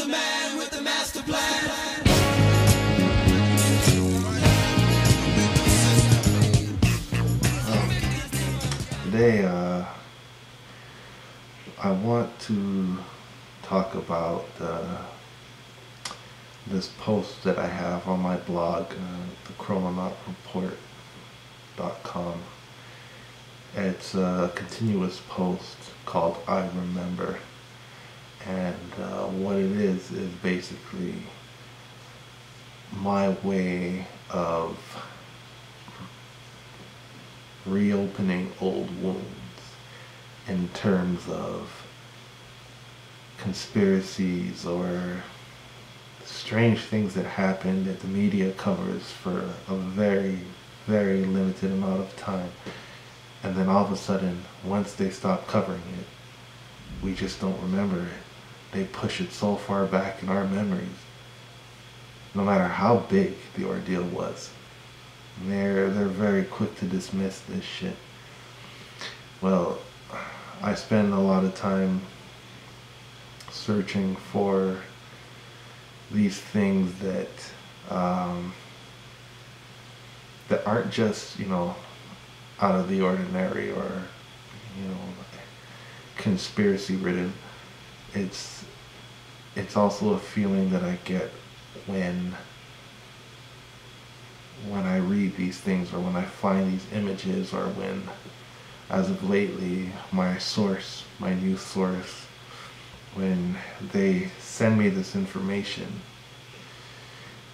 the man with the master plan. Today, I want to talk about this post that I have on my blog, the Chrononaut.com. It's a continuous post called I Remember, and what it is basically my way of reopening old wounds in terms of conspiracies or strange things that happen that the media covers for a very, very limited amount of time, and then all of a sudden, once they stop covering it, we just don't remember it. They push it so far back in our memories, no matter how big the ordeal was. They're very quick to dismiss this shit. Well, I spend a lot of time searching for these things that that aren't just, out of the ordinary or, conspiracy ridden. It's also a feeling that I get when I read these things, or when I find these images, or when, as of lately, my news source, when they send me this information,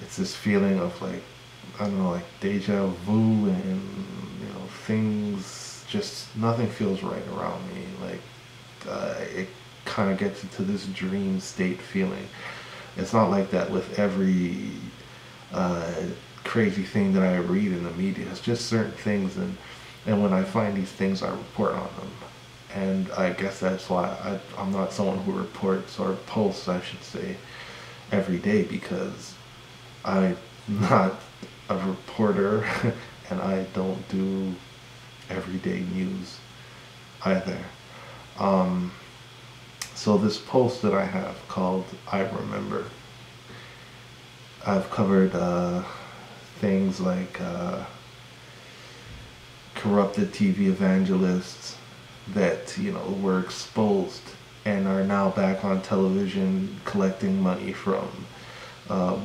it's this feeling of like, I don't know, like deja vu, and things just, nothing feels right around me. Like it kind of gets into this dream state feeling. It's not like that with every crazy thing that I read in the media. It's just certain things, and when I find these things, I report on them. And I guess that's why I'm not someone who reports, or posts, I should say, every day, because I'm not a reporter and I don't do everyday news either. So this post that I have called I Remember, I've covered things like corrupted TV evangelists that were exposed and are now back on television collecting money from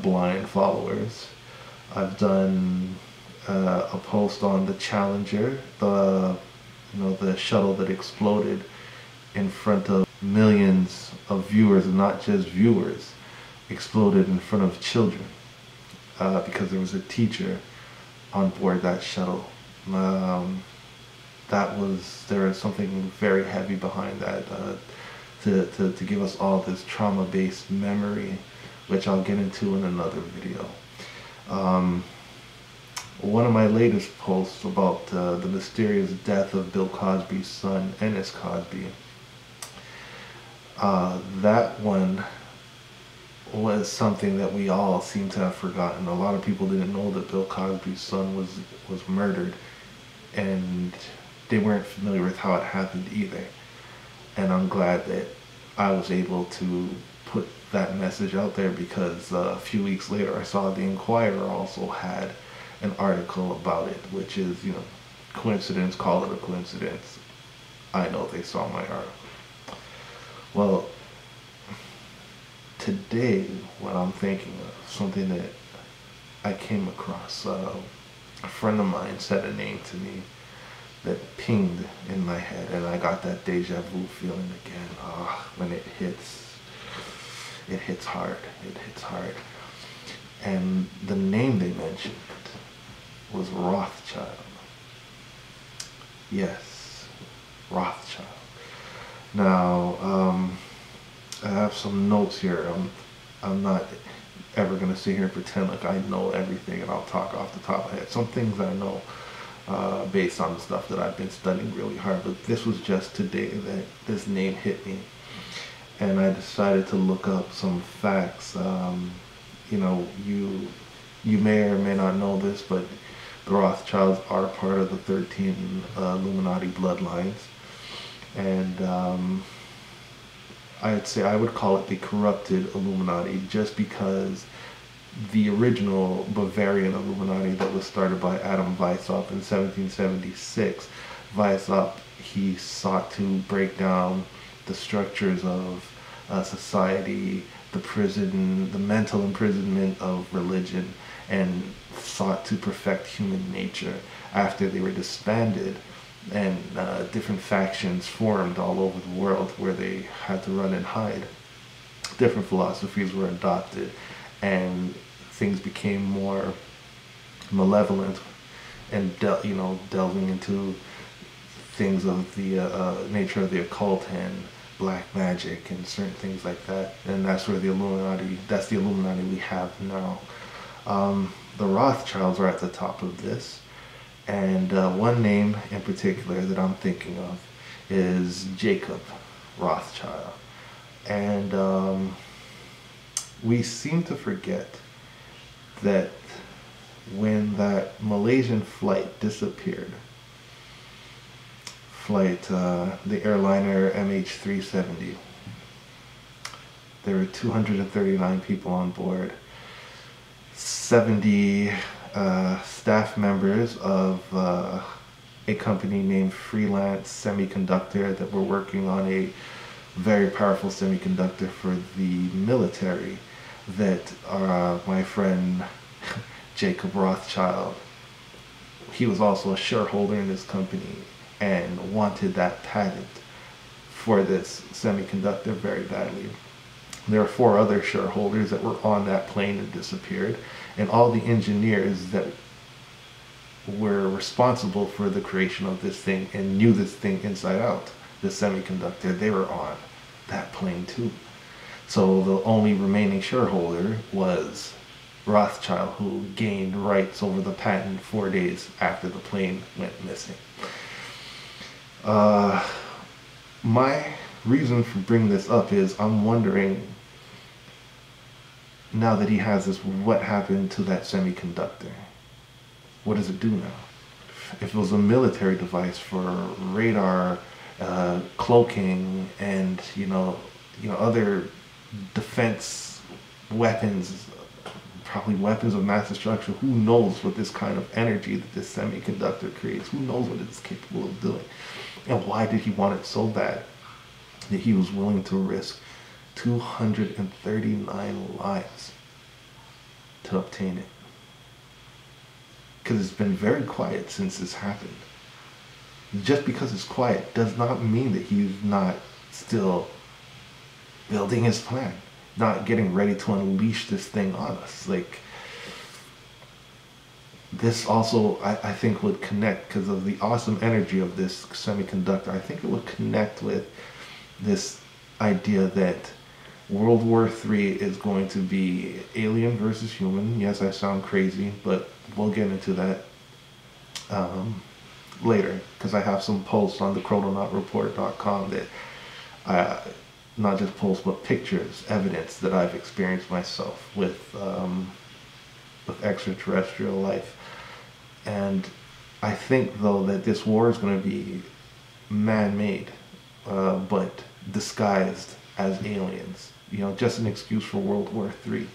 blind followers. I've done a post on the Challenger, the shuttle that exploded in front of millions of viewers, and not just viewers, exploded in front of children because there was a teacher on board that shuttle. There was something very heavy behind that, to give us all this trauma-based memory, which I'll get into in another video. One of my latest posts about the mysterious death of Bill Cosby's son, Ennis Cosby, that one was something that we all seem to have forgotten. A lot of people didn't know that Bill Cosby's son was murdered, and they weren't familiar with how it happened either. And I'm glad that I was able to put that message out there, because a few weeks later I saw the Inquirer also had an article about it, which is, coincidence, call it a coincidence. I know they saw my article. Well, today, what I'm thinking of, something that I came across, a friend of mine said a name to me that pinged in my head, and I got that deja vu feeling again. When it hits hard. It hits hard. And the name they mentioned was Rothschild. Yes, Rothschild. Now, I have some notes here. I'm not ever going to sit here and pretend like I know everything and I'll talk off the top of my head. Some things I know based on the stuff that I've been studying really hard, but this was just today that this name hit me, and I decided to look up some facts. You may or may not know this, but the Rothschilds are part of the 13 Illuminati bloodlines, and I'd say I would call it the corrupted Illuminati, just because the original Bavarian Illuminati that was started by Adam Weishaupt in 1776, Weishaupt, he sought to break down the structures of society, the prison, the mental imprisonment of religion, and sought to perfect human nature. After they were disbanded, and different factions formed all over the world where they had to run and hide, different philosophies were adopted, and things became more malevolent, and delving into things of the nature of the occult and black magic and certain things like that. And that's where that's the Illuminati we have now. The Rothschilds are at the top of this, and one name in particular that I'm thinking of is Jacob Rothschild. And we seem to forget that when that Malaysian flight disappeared, the airliner MH370, there were 239 people on board, 70 staff members of a company named Freelance Semi-Conductor that were working on a very powerful semiconductor for the military, that my friend Jacob Rothschild, he was also a shareholder in this company and wanted that patent for this semiconductor very badly. There were 4 other shareholders that were on that plane and disappeared, and all the engineers that were responsible for the creation of this thing and knew this thing inside out, the semiconductor, they were on that plane too. So the only remaining shareholder was Rothschild, who gained rights over the patent 4 days after the plane went missing. My reason for bringing this up is I'm wondering, now that he has this, what happened to that semiconductor? What does it do now? If it was a military device for radar, cloaking, and other defense weapons, probably weapons of mass destruction, who knows what this kind of energy that this semiconductor creates, who knows what it's capable of doing? And why did he want it so bad that he was willing to risk 239 lives to obtain it? Because it's been very quiet since this happened. Just because it's quiet does not mean that he's not still building his plan, not getting ready to unleash this thing on us. Like, this also, I think, would connect, because of the awesome energy of this semiconductor. I think it would connect with this idea that World War III is going to be alien versus human. Yes, I sound crazy, but we'll get into that later, because I have some posts on the chrononautreport.com that not just posts, but pictures, evidence that I've experienced myself with extraterrestrial life. And I think, though, that this war is going to be man-made, but disguised as aliens. Just an excuse for World War III.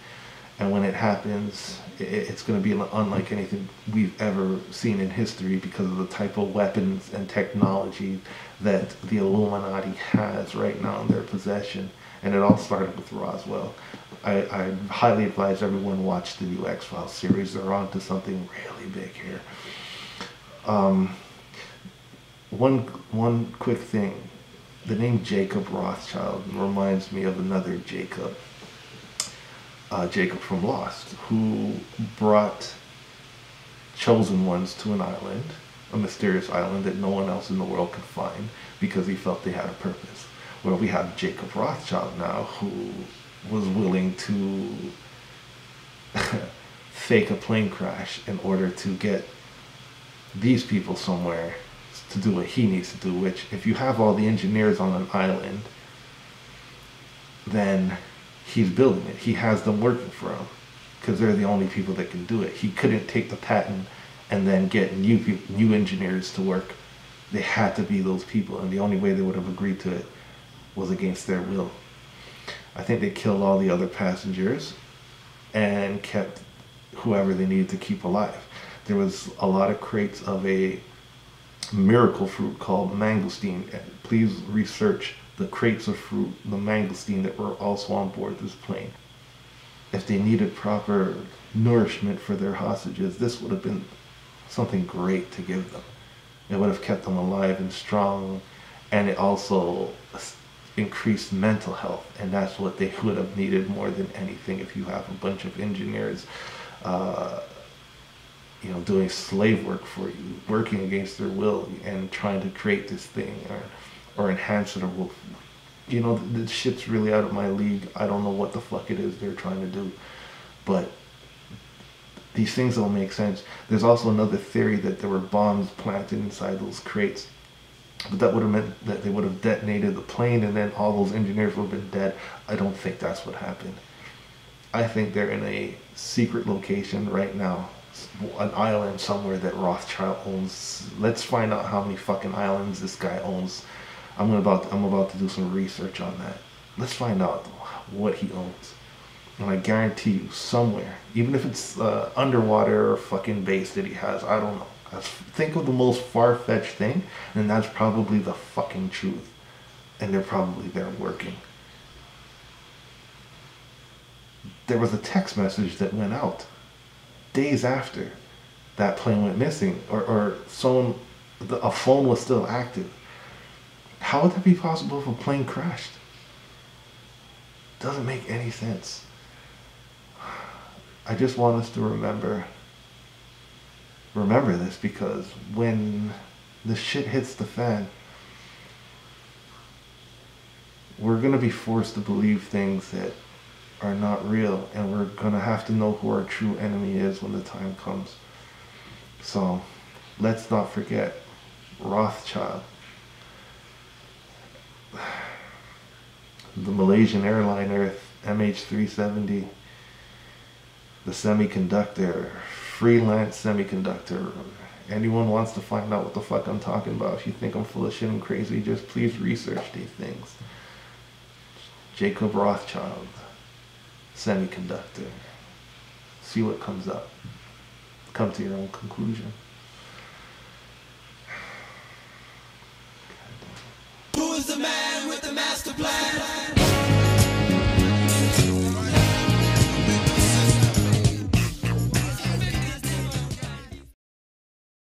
And when it happens, it's going to be unlike anything we've ever seen in history, because of the type of weapons and technology that the Illuminati has right now in their possession. And it all started with Roswell. I highly advise everyone watch the new X-Files series. They're on to something really big here. One quick thing. The name Jacob Rothschild reminds me of another Jacob. Jacob from Lost, who brought chosen ones to an island, a mysterious island that no one else in the world could find, because he felt they had a purpose. Well, we have Jacob Rothschild now, who was willing to fake a plane crash in order to get these people somewhere to do what he needs to do, which, if you have all the engineers on an island, then he's building it. He has them working for him, because they're the only people that can do it. He couldn't take the patent and then get new engineers to work. They had to be those people, and the only way they would have agreed to it was against their will. I think they killed all the other passengers and kept whoever they needed to keep alive. There was a lot of crates of a miracle fruit called mangosteen. And please research the crates of fruit, the mangosteen, that were also on board this plane. If they needed proper nourishment for their hostages, this would have been something great to give them. It would have kept them alive and strong, and it also increased mental health, and that's what they would have needed more than anything. If you have a bunch of engineers doing slave work for you, working against their will and trying to create this thing or enhance it, or the shit's really out of my league. I don't know what the fuck it is they're trying to do, but these things don't make sense. There's also another theory that there were bombs planted inside those crates, but that would have meant that they would have detonated the plane and then all those engineers would have been dead. I don't think that's what happened. I think they're in a secret location right now, an island somewhere that Rothschild owns. Let's find out how many fucking islands this guy owns. I'm about to do some research on that. Let's find out what he owns. And I guarantee you, somewhere, even if it's underwater fucking base that he has, I don't know. Think of the most far-fetched thing, and that's probably the fucking truth. And they're probably there working. There was a text message that went out days after that plane went missing, or a phone was still active. How would that be possible if a plane crashed? Doesn't make any sense. I just want us to remember this, because when the shit hits the fan, we're going to be forced to believe things that are not real, and we're going to have to know who our true enemy is when the time comes. So let's not forget Rothschild, the Malaysian airliner MH370, the Semi-Conductor, freelance Semi-Conductor. Anyone wants to find out what the fuck I'm talking about, if you think I'm full of shit and crazy, just please research these things. Jacob Rothschild, Semi-Conductor. See what comes up. Come to your own conclusion. Who is the man with the master plan?